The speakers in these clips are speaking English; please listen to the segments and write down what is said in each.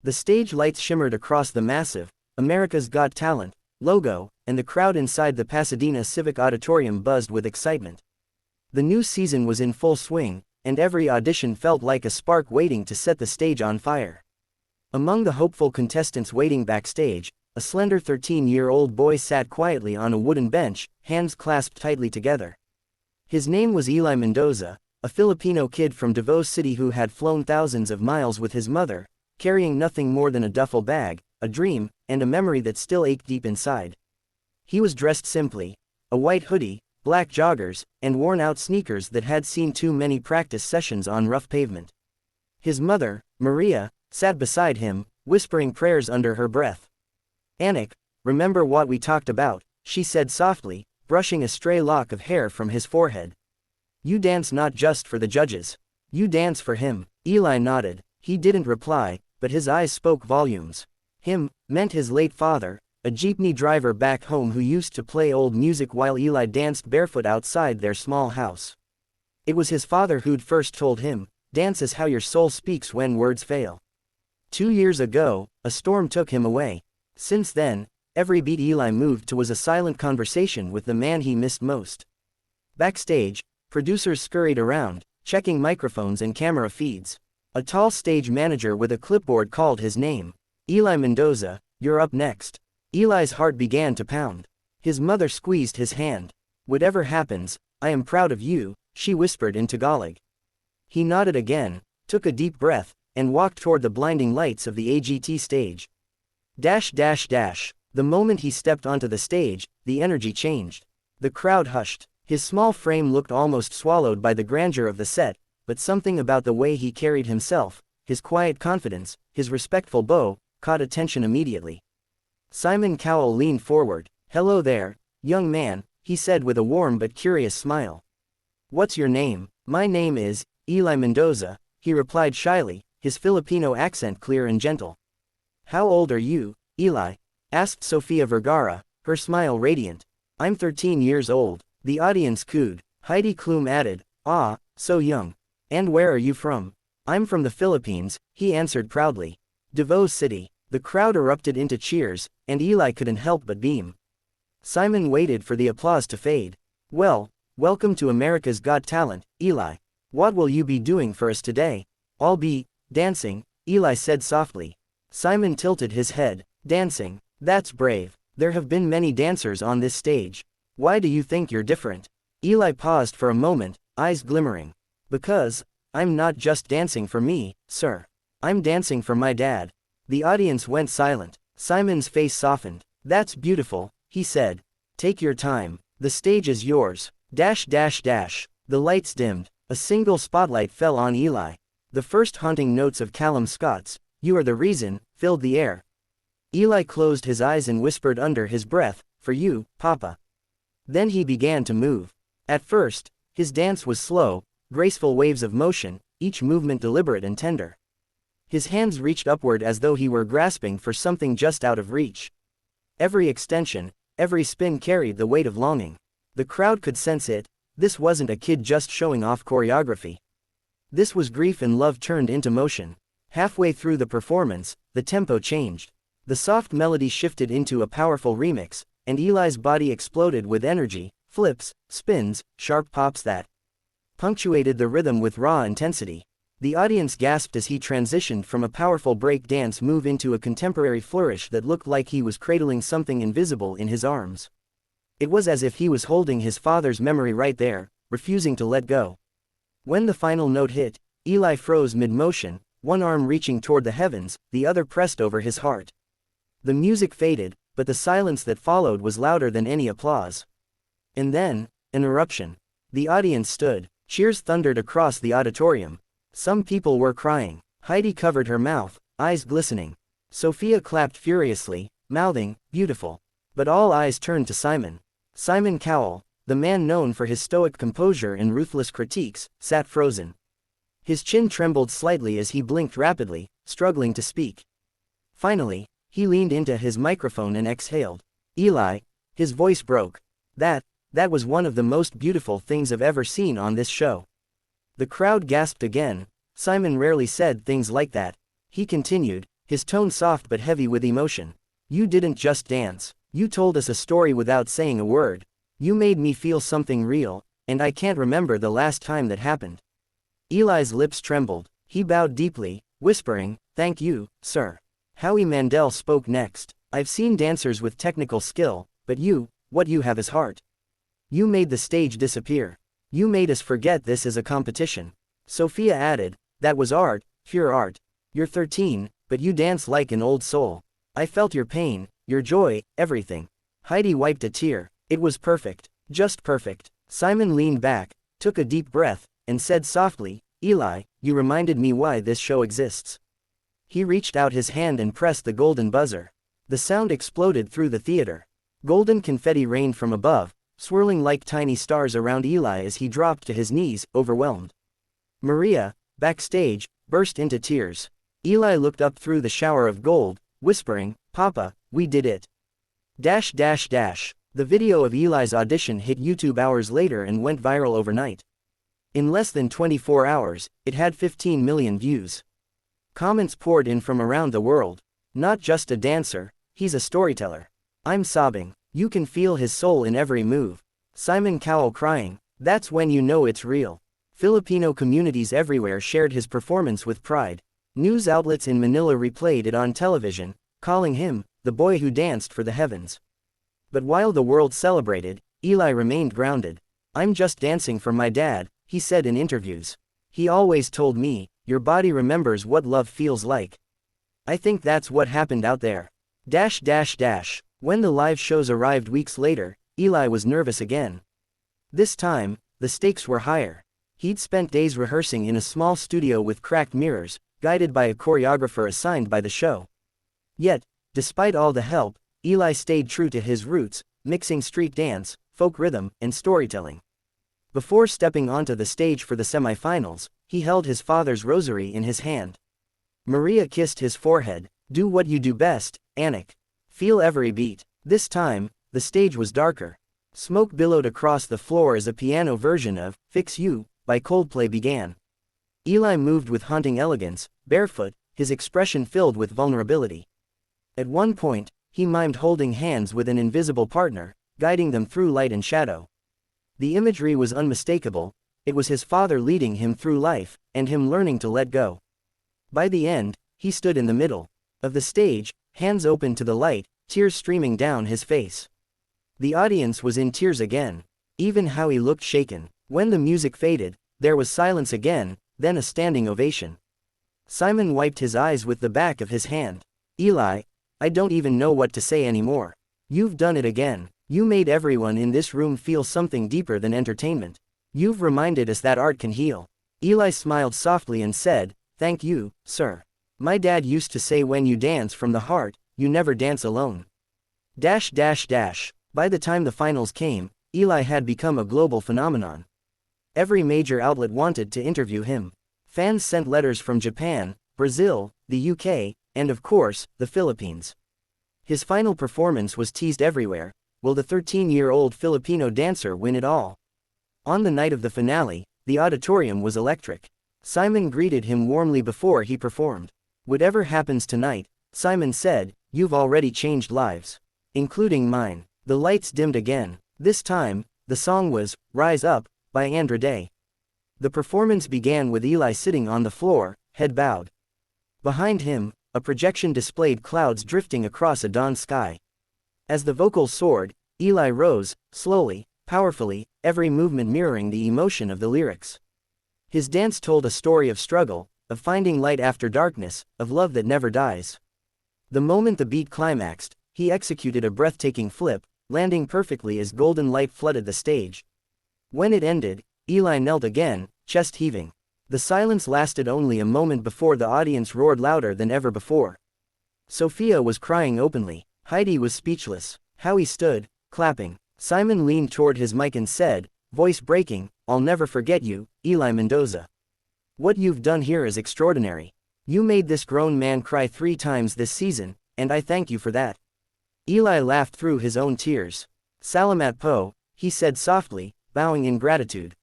The stage lights shimmered across the massive America's Got Talent logo, and the crowd inside the Pasadena Civic Auditorium buzzed with excitement. The new season was in full swing, and every audition felt like a spark waiting to set the stage on fire. Among the hopeful contestants waiting backstage, a slender 13-year-old boy sat quietly on a wooden bench, hands clasped tightly together. His name was Eli Mendoza, a Filipino kid from Davao City who had flown thousands of miles with his mother, carrying nothing more than a duffel bag, a dream, and a memory that still ached deep inside. He was dressed simply, a white hoodie, black joggers, and worn-out sneakers that had seen too many practice sessions on rough pavement. His mother, Maria, sat beside him, whispering prayers under her breath. "Anik, remember what we talked about," she said softly, brushing a stray lock of hair from his forehead. "You dance not just for the judges. You dance for him." Eli nodded. He didn't reply, but his eyes spoke volumes. Him meant his late father, a jeepney driver back home who used to play old music while Eli danced barefoot outside their small house. It was his father who'd first told him, "Dance is how your soul speaks when words fail." 2 years ago, a storm took him away. Since then, every beat Eli moved to was a silent conversation with the man he missed most. Backstage, producers scurried around, checking microphones and camera feeds. A tall stage manager with a clipboard called his name. "Eli Mendoza, you're up next." Eli's heart began to pound. His mother squeezed his hand. "Whatever happens, I am proud of you," she whispered in Tagalog. He nodded again, took a deep breath, and walked toward the blinding lights of the AGT stage. The moment he stepped onto the stage, the energy changed. The crowd hushed. His small frame looked almost swallowed by the grandeur of the set, but something about the way he carried himself, his quiet confidence, his respectful bow, caught attention immediately. Simon Cowell leaned forward. "Hello there, young man," he said with a warm but curious smile. "What's your name?" "My name is Eli Mendoza," he replied shyly, his Filipino accent clear and gentle. "How old are you, Eli?" asked Sofia Vergara, her smile radiant. "I'm 13 years old." The audience cooed. Heidi added, "Ah, so young. And where are you from?" "I'm from the Philippines," he answered proudly. "Davao City." The crowd erupted into cheers, and Eli couldn't help but beam. Simon waited for the applause to fade. "Well, welcome to America's Got Talent, Eli. What will you be doing for us today?" "I'll be dancing," Eli said softly. Simon tilted his head. "Dancing? That's brave. There have been many dancers on this stage. Why do you think you're different?" Eli paused for a moment, eyes glimmering. "Because I'm not just dancing for me, sir. I'm dancing for my dad." The audience went silent. Simon's face softened. "That's beautiful," he said. "Take your time. The stage is yours." The lights dimmed. A single spotlight fell on Eli. The first haunting notes of Calum Scott's "You Are the Reason" filled the air. Eli closed his eyes and whispered under his breath, "For you, Papa." Then he began to move. At first, his dance was slow, graceful waves of motion, each movement deliberate and tender. His hands reached upward as though he were grasping for something just out of reach. Every extension, every spin carried the weight of longing. The crowd could sense it. This wasn't a kid just showing off choreography. This was grief and love turned into motion. Halfway through the performance, the tempo changed. The soft melody shifted into a powerful remix, and Eli's body exploded with energy, flips, spins, sharp pops that punctuated the rhythm with raw intensity. The audience gasped as he transitioned from a powerful break dance move into a contemporary flourish that looked like he was cradling something invisible in his arms. It was as if he was holding his father's memory right there, refusing to let go. When the final note hit, Eli froze mid-motion, one arm reaching toward the heavens, the other pressed over his heart. The music faded, but the silence that followed was louder than any applause. And then, an eruption. The audience stood. Cheers thundered across the auditorium. Some people were crying. Heidi covered her mouth, eyes glistening. Sofia clapped furiously, mouthing, "Beautiful." But all eyes turned to Simon. Simon Cowell, the man known for his stoic composure and ruthless critiques, sat frozen. His chin trembled slightly as he blinked rapidly, struggling to speak. Finally, he leaned into his microphone and exhaled. "Eli," his voice broke. That was one of the most beautiful things I've ever seen on this show." The crowd gasped again. Simon rarely said things like that. He continued, his tone soft but heavy with emotion. You didn't just dance. You told us a story without saying a word. You made me feel something real, and I can't remember the last time that happened. Eli's lips trembled. He bowed deeply, whispering, "Thank you, sir." Howie Mandel spoke next. "I've seen dancers with technical skill, but what you have is heart. You made the stage disappear. You made us forget this is a competition." Sofia added, "That was art, pure art. You're 13, but you dance like an old soul. I felt your pain, your joy, everything." Heidi wiped a tear. "It was perfect. Just perfect." Simon leaned back, took a deep breath, and said softly, "Eli, you reminded me why this show exists." He reached out his hand and pressed the golden buzzer. The sound exploded through the theater. Golden confetti rained from above, swirling like tiny stars around Eli as he dropped to his knees, overwhelmed. Maria, backstage, burst into tears. Eli looked up through the shower of gold, whispering, "Papa, we did it." The video of Eli's audition hit YouTube hours later and went viral overnight. In less than 24 hours, it had 15 million views. Comments poured in from around the world. "Not just a dancer, he's a storyteller. I'm sobbing. You can feel his soul in every move." Simon Cowell crying, "That's when you know it's real." Filipino communities everywhere shared his performance with pride. News outlets in Manila replayed it on television, calling him the boy who danced for the heavens. But while the world celebrated, Eli remained grounded. "I'm just dancing for my dad," he said in interviews. "He always told me, your body remembers what love feels like." I think that's what happened out there. When the live shows arrived weeks later, Eli was nervous again. This time, the stakes were higher. He'd spent days rehearsing in a small studio with cracked mirrors, guided by a choreographer assigned by the show. Yet, despite all the help, Eli stayed true to his roots, mixing street dance, folk rhythm, and storytelling. Before stepping onto the stage for the semifinals, he held his father's rosary in his hand. Maria kissed his forehead. "Do what you do best, Anik. Feel every beat." This time, the stage was darker. Smoke billowed across the floor as a piano version of "Fix You" by Coldplay began. Eli moved with haunting elegance, barefoot, his expression filled with vulnerability. At one point, he mimed holding hands with an invisible partner, guiding them through light and shadow. The imagery was unmistakable. It was his father leading him through life, and him learning to let go. By the end, he stood in the middle of the stage, hands open to the light, tears streaming down his face. The audience was in tears again. Even Howie looked shaken. When the music faded, there was silence again, then a standing ovation. Simon wiped his eyes with the back of his hand. "Eli, I don't even know what to say anymore. You've done it again. You made everyone in this room feel something deeper than entertainment. You've reminded us that art can heal." Eli smiled softly and said, "Thank you, sir. My dad used to say when you dance from the heart, you never dance alone." By the time the finals came, Eli had become a global phenomenon. Every major outlet wanted to interview him. Fans sent letters from Japan, Brazil, the UK, and of course, the Philippines. His final performance was teased everywhere. Will the 13-year-old Filipino dancer win it all? On the night of the finale, the auditorium was electric. Simon greeted him warmly before he performed. "Whatever happens tonight," Simon said, "you've already changed lives. Including mine." The lights dimmed again. This time, the song was "Rise Up" by Andra Day. The performance began with Eli sitting on the floor, head bowed. Behind him, a projection displayed clouds drifting across a dawn sky. As the vocals soared, Eli rose, slowly, powerfully, every movement mirroring the emotion of the lyrics. His dance told a story of struggle, of finding light after darkness, of love that never dies. The moment the beat climaxed, he executed a breathtaking flip, landing perfectly as golden light flooded the stage. When it ended, Eli knelt again, chest heaving. The silence lasted only a moment before the audience roared louder than ever before. Sofia was crying openly. Heidi was speechless. Howie stood, clapping. Simon leaned toward his mic and said, voice breaking, "I'll never forget you, Eli Mendoza. What you've done here is extraordinary. You made this grown man cry 3 times this season, and I thank you for that." Eli laughed through his own tears. "Salamat po," he said softly, bowing in gratitude.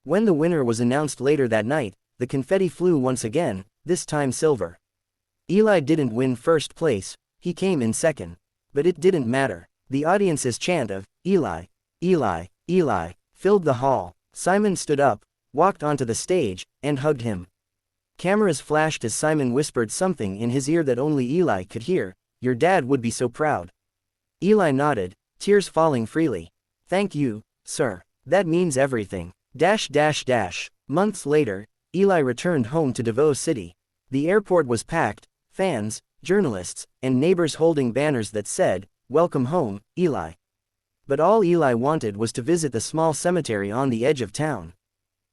When the winner was announced later that night, the confetti flew once again, this time silver. Eli didn't win first place, he came in second. But it didn't matter. The audience's chant of, "Eli, Eli, Eli," filled the hall. Simon stood up, walked onto the stage, and hugged him. Cameras flashed as Simon whispered something in his ear that only Eli could hear. "Your dad would be so proud." Eli nodded, tears falling freely. "Thank you, sir. That means everything." Months later, Eli returned home to Davao City. The airport was packed, fans, journalists, and neighbors holding banners that said, "Welcome home, Eli." But all Eli wanted was to visit the small cemetery on the edge of town.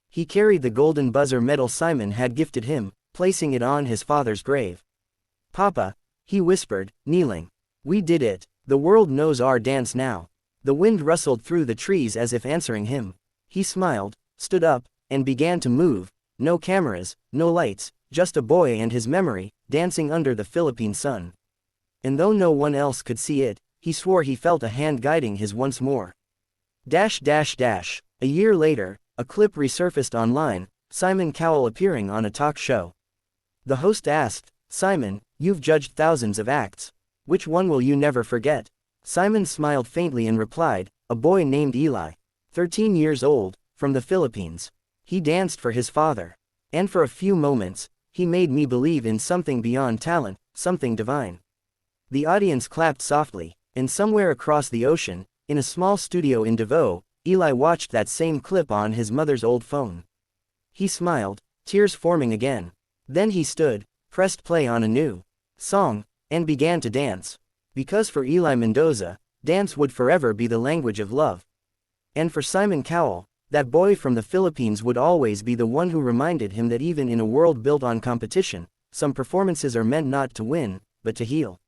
He carried the golden buzzer medal Simon had gifted him, placing it on his father's grave. "Papa," he whispered, kneeling. "We did it. The world knows our dance now." The wind rustled through the trees as if answering him. He smiled, stood up, and began to move. No cameras, no lights, just a boy and his memory, dancing under the Philippine sun. And though no one else could see it, he swore he felt a hand guiding his once more. A year later, a clip resurfaced online, Simon Cowell appearing on a talk show. The host asked, "Simon, you've judged thousands of acts. Which one will you never forget?" Simon smiled faintly and replied, "A boy named Eli. 13 years old, from the Philippines. He danced for his father. And for a few moments, he made me believe in something beyond talent, something divine." The audience clapped softly, and somewhere across the ocean, in a small studio in Davao, Eli watched that same clip on his mother's old phone. He smiled, tears forming again. Then he stood, pressed play on a new song, and began to dance. Because for Eli Mendoza, dance would forever be the language of love. And for Simon Cowell, that boy from the Philippines would always be the one who reminded him that even in a world built on competition, some performances are meant not to win, but to heal.